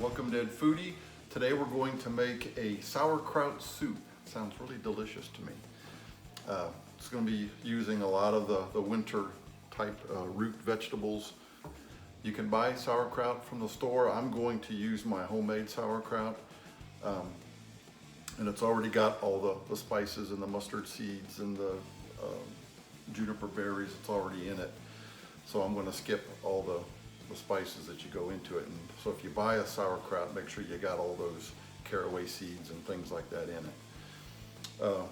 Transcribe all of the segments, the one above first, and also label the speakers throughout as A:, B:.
A: welcome to Foodie. Today we're going to make a sauerkraut soup. Sounds really delicious to me. It's going to be using a lot of the winter type root vegetables. You can buy sauerkraut from the store. I'm going to use my homemade sauerkraut. And it's already got all the spices and the mustard seeds and the juniper berries. It's already in it. So I'm going to skip all the spices that you go into it. And so if you buy a sauerkraut, make sure you got all those caraway seeds and things like that in it.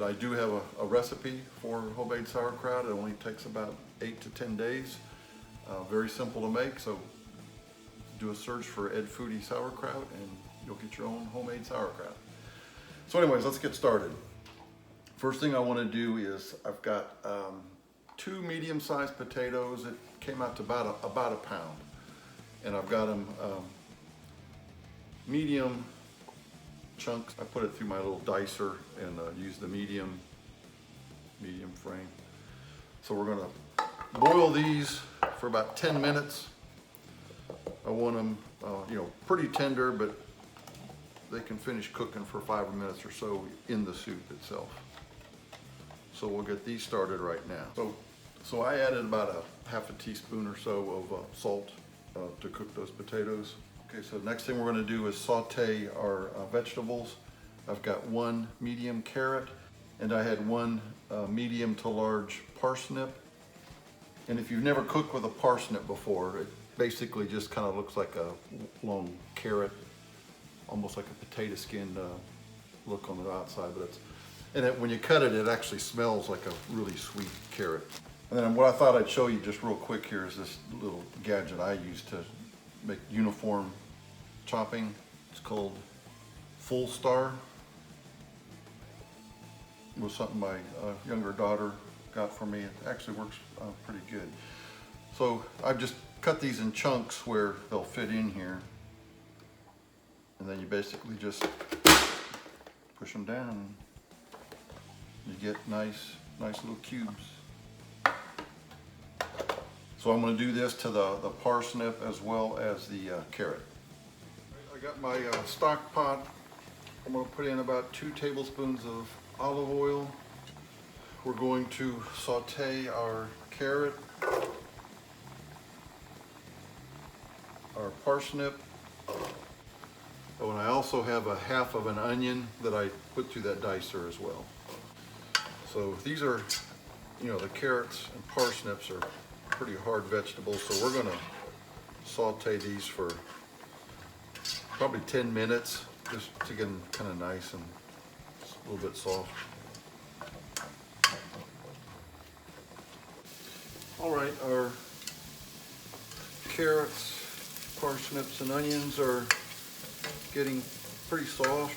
A: I do have a recipe for homemade sauerkraut. It only takes about 8 to 10 days. Very simple to make, so do a search for Ed Foodie sauerkraut and you'll get your own homemade sauerkraut. So anyways, let's get started. First thing I want to do is I've got 2 medium-sized potatoes. It came out to about a pound, and I've got them medium chunks. I put it through my little dicer and use the medium frame. So we're gonna boil these for about 10 minutes. I want them, pretty tender, but they can finish cooking for 5 minutes or so in the soup itself. So we'll get these started right now. So I added about a half a teaspoon or so of salt to cook those potatoes. Okay, so next thing we're going to do is saute our vegetables. I've got 1 medium carrot, and I had 1 medium to large parsnip. And if you've never cooked with a parsnip before, it basically just kind of looks like a long carrot, almost like a potato skin look on the outside, but when you cut it, it actually smells like a really sweet carrot. And then what I thought I'd show you just real quick here is this little gadget I use to make uniform chopping. It's called Full Star. It was something my younger daughter got for me. It actually works pretty good. So I've just cut these in chunks where they'll fit in here. And then you basically just push them down and you get nice little cubes. So I'm going to do this to the parsnip as well as the carrot. I got my stock pot. I'm going to put in about 2 tablespoons of olive oil. We're going to saute our carrot, our parsnip. Oh, and I also have a half of an onion that I put through that dicer as well. So these are, the carrots and parsnips are pretty hard vegetables, so we're gonna saute these for probably 10 minutes just to get them kind of nice and a little bit soft. All right, our carrots, parsnips, and onions are getting pretty soft.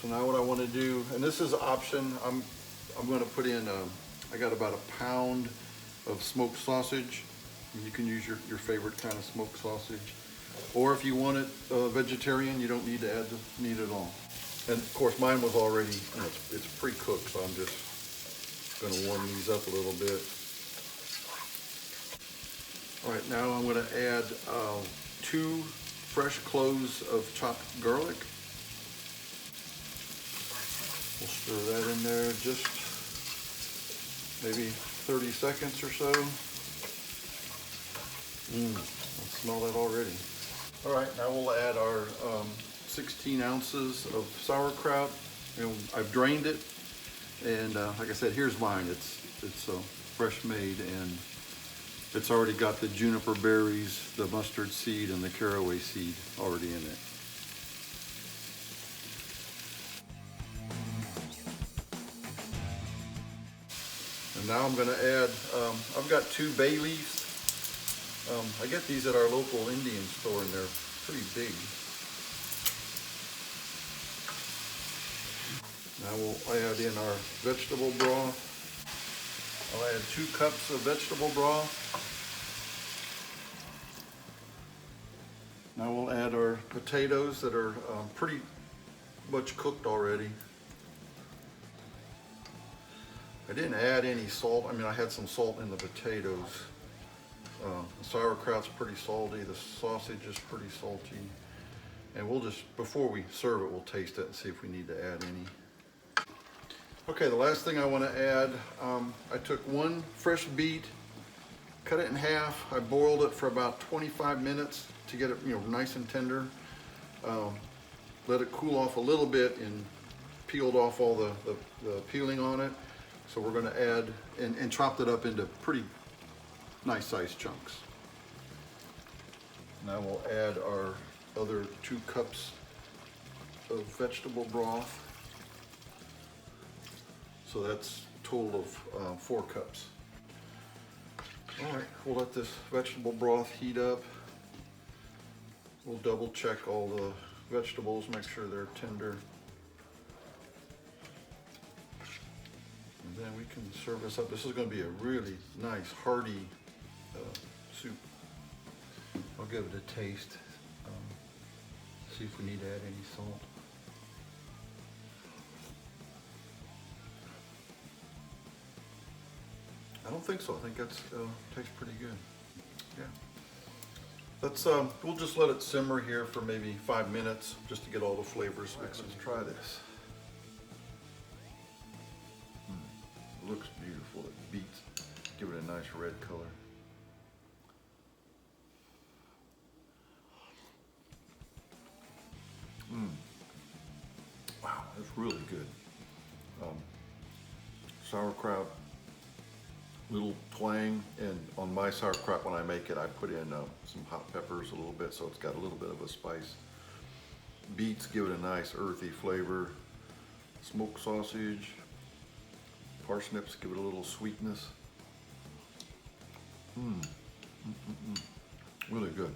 A: So now what I want to do, and this is an option, I'm going to put in, I got about a pound of smoked sausage. You can use your favorite kind of smoked sausage. Or if you want it vegetarian, you don't need to add the meat at all. And of course mine was already, it's pre-cooked, so I'm just going to warm these up a little bit. All right, now I'm going to add 2 fresh cloves of chopped garlic. We'll stir that in there just maybe 30 seconds or so. I smell that already. All right, now we'll add our 16 ounces of sauerkraut. I've drained it, and like I said, here's mine. It's fresh made, and it's already got the juniper berries, the mustard seed, and the caraway seed already in it. And now I'm going to add, I've got 2 bay leaves. I get these at our local Indian store and they're pretty big. Now we'll add in our vegetable broth. I'll add 2 cups of vegetable broth. Now we'll add our potatoes that are pretty much cooked already. I didn't add any salt. I mean, I had some salt in the potatoes. The sauerkraut's pretty salty, the sausage is pretty salty. And we'll just, before we serve it, we'll taste it and see if we need to add any. Okay, the last thing I want to add, I took one fresh beet, cut it in half. I boiled it for about 25 minutes to get it, nice and tender. Let it cool off a little bit and peeled off all the peeling on it. So we're going to add and chopped it up into pretty nice sized chunks. Now we'll add our other 2 cups of vegetable broth. So that's a total of 4 cups. All right, we'll let this vegetable broth heat up. We'll double check all the vegetables, make sure they're tender. And then we can serve this up. This is going to be a really nice, hearty soup. I'll give it a taste. See if we need to add any salt. I don't think so. I think that's tastes pretty good. Yeah. Let's we'll just let it simmer here for maybe 5 minutes just to get all the flavors mixed. Let's try this. It looks beautiful. It beats. Give it a nice red color. Wow, that's really good. Sauerkraut, little twang, and on my sauerkraut when I make it, I put in some hot peppers a little bit, so it's got a little bit of a spice. Beets give it a nice earthy flavor. Smoked sausage, parsnips give it a little sweetness. Really good.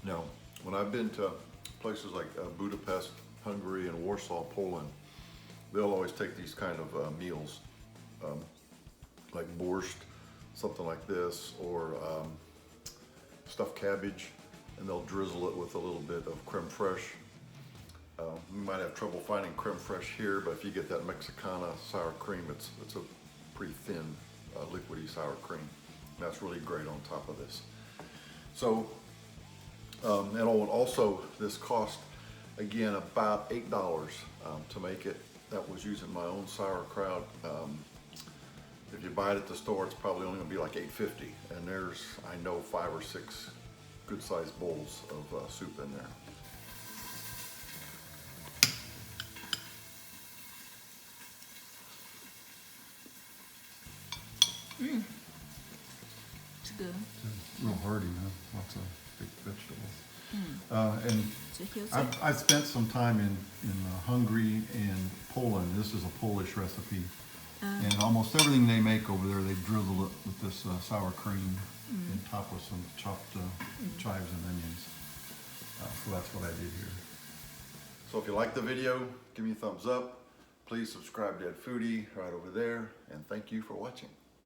A: Now, when I've been to places like Budapest, Hungary, and Warsaw, Poland, they'll always take these kind of meals, like borscht, something like this, or stuffed cabbage, and they'll drizzle it with a little bit of creme fraiche. You might have trouble finding creme fraiche here, but if you get that Mexicana sour cream, it's a pretty thin, liquidy sour cream. And that's really great on top of this. So, and also this cost, again, about $8 to make it. That was using my own sauerkraut. If you buy it at the store, it's probably only gonna be like $8.50. And there's, I know, 5 or 6 good sized bowls of soup in there.
B: It's good.
A: It's real hearty, huh? Lots of big vegetables. And I've spent some time in Hungary and Poland. This is a Polish recipe. And almost everything they make over there, they drizzle it with this sour cream and top with some chopped chives and onions. So that's what I did here. So if you like the video, give me a thumbs up. Please subscribe to Foodie right over there. And thank you for watching.